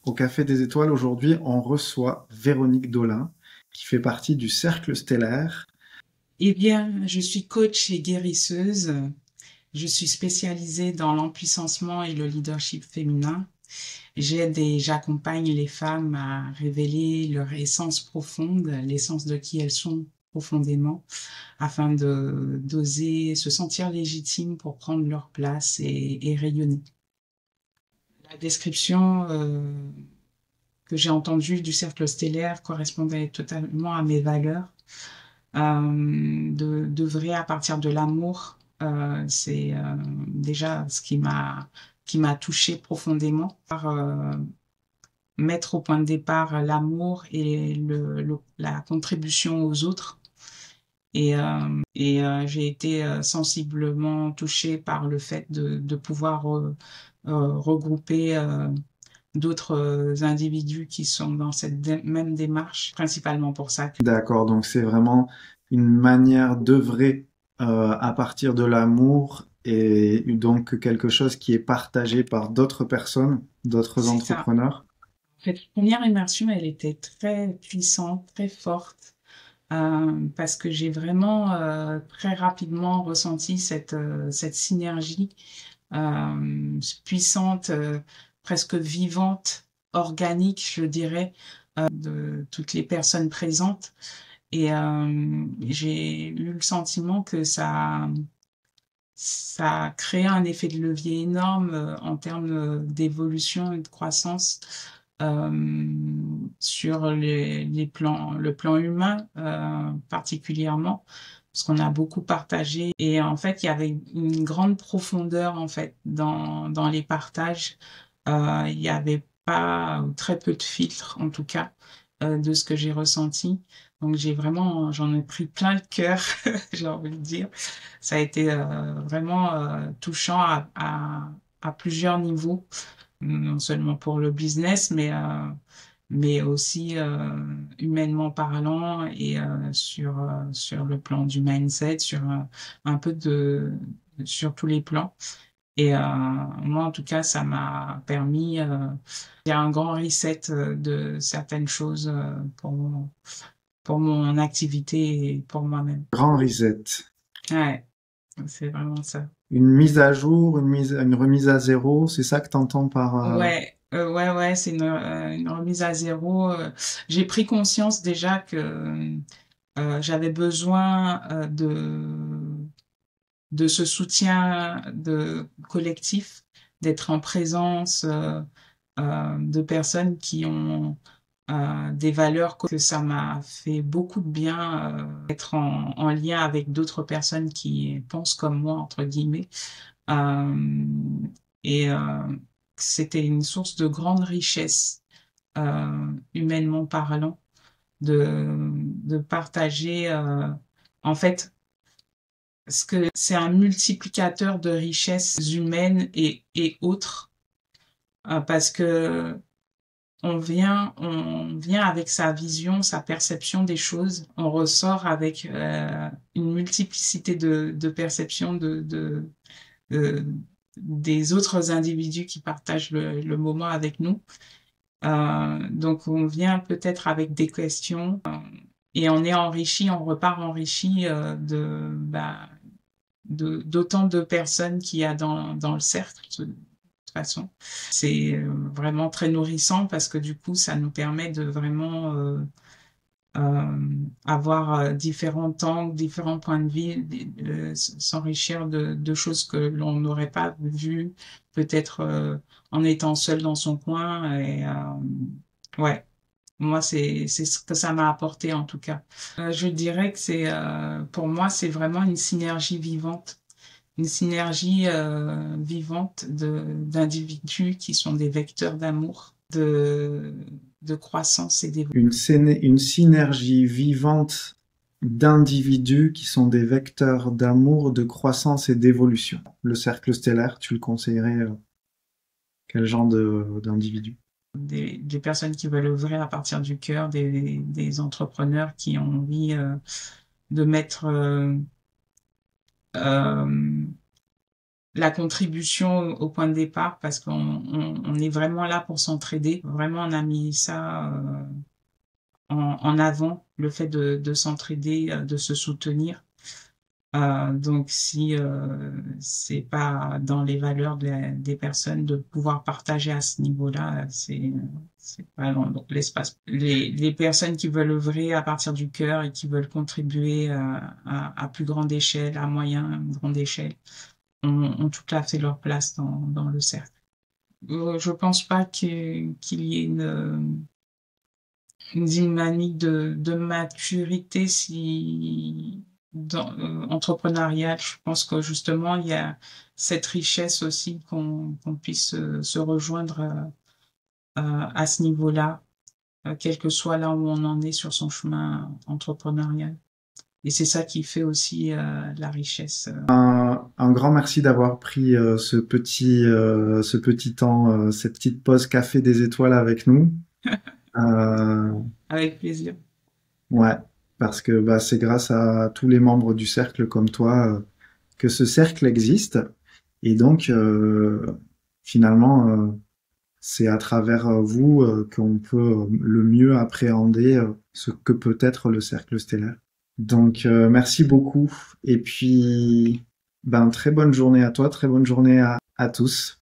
Au Café des Étoiles, aujourd'hui, on reçoit Véronique Dolin, qui fait partie du Cercle Stellaire. Eh bien, je suis coach et guérisseuse. Je suis spécialisée dans l'empuissancement et le leadership féminin. J'aide et j'accompagne les femmes à révéler leur essence profonde, l'essence de qui elles sont profondément, afin de d'oser se sentir légitimes pour prendre leur place et rayonner. La description que j'ai entendue du cercle stellaire correspondait totalement à mes valeurs. D'œuvrer à partir de l'amour, c'est déjà ce qui m'a touchée profondément. Mettre au point de départ l'amour et la contribution aux autres. J'ai été sensiblement touchée par le fait de pouvoir regrouper d'autres individus qui sont dans cette même démarche, principalement pour ça. D'accord, donc c'est vraiment une manière d'œuvrer à partir de l'amour et donc quelque chose qui est partagé par d'autres personnes, d'autres C'est ça. entrepreneurs. Cette première immersion, elle était très puissante, très forte, parce que j'ai vraiment très rapidement ressenti cette synergie puissante, presque vivante, organique, je dirais, de toutes les personnes présentes. J'ai eu le sentiment que ça a créé un effet de levier énorme en termes d'évolution et de croissance sur le plan humain particulièrement, parce qu'on a beaucoup partagé. Et en fait, il y avait une grande profondeur en fait dans les partages. Il y avait pas ou très peu de filtres en tout cas de ce que j'ai ressenti. Donc j'en ai pris plein le cœur, j'ai envie de dire. Ça a été vraiment touchant à plusieurs niveaux, non seulement pour le business, mais aussi humainement parlant et sur le plan du mindset, un peu sur tous les plans. Moi, en tout cas, ça m'a permis, il y a un grand reset de certaines choses pour mon activité et pour moi-même. Grand reset. Ouais, c'est vraiment ça. Une mise à jour, une remise à zéro, c'est ça que t'entends par... Ouais, c'est une remise à zéro. J'ai pris conscience déjà que j'avais besoin de ce soutien de collectif, d'être en présence de personnes qui ont des valeurs que ça m'a fait beaucoup de bien être en lien avec d'autres personnes qui pensent comme moi, entre guillemets. Euh, et c'était une source de grande richesse, humainement parlant, de partager. En fait, ce que c'est un multiplicateur de richesses humaines et autres, parce que on vient avec sa vision, sa perception des choses. On ressort avec une multiplicité de perceptions de- des autres individus qui partagent le moment avec nous. Donc on vient peut-être avec des questions et on est enrichi, on repart enrichi d'autant de personnes qu'il y a dans le cercle. De toute façon, c'est vraiment très nourrissant parce que du coup, ça nous permet de vraiment avoir différents angles, différents points de vue, s'enrichir de choses que l'on n'aurait pas vues peut-être en étant seul dans son coin. Ouais, moi c'est ce que ça m'a apporté en tout cas. Je dirais que c'est pour moi c'est vraiment une synergie vivante de d'individus qui sont des vecteurs d'amour, de croissance et d'évolution. une synergie vivante d'individus qui sont des vecteurs d'amour, de croissance et d'évolution. Le cercle stellaire, tu le conseillerais quel genre d'individu? Des personnes qui veulent œuvrer à partir du cœur, des entrepreneurs qui ont envie de mettre la contribution au point de départ parce qu'on est vraiment là pour s'entraider. Vraiment, on a mis ça en avant, le fait de s'entraider, de se soutenir. Donc si c'est pas dans les valeurs des personnes de pouvoir partager à ce niveau-là, c'est pas dans l'espace. Les personnes qui veulent œuvrer à partir du cœur et qui veulent contribuer à plus grande échelle, à moyen, grande échelle, ont tout à fait leur place dans le cercle. Je pense pas qu'il y ait une dynamique de maturité si entrepreneuriale. Je pense que justement il y a cette richesse aussi qu'on puisse se rejoindre à ce niveau-là, quel que soit là où on en est sur son chemin entrepreneurial. Et c'est ça qui fait aussi la richesse. Un grand merci d'avoir pris ce petit temps, cette petite pause café des étoiles avec nous. Euh, Avec plaisir. ouais, parce que bah, c'est grâce à tous les membres du cercle comme toi que ce cercle existe. Et donc, finalement, c'est à travers vous qu'on peut le mieux appréhender ce que peut être le cercle stellaire. Donc, merci beaucoup. Et puis, ben, très bonne journée à toi, très bonne journée à tous.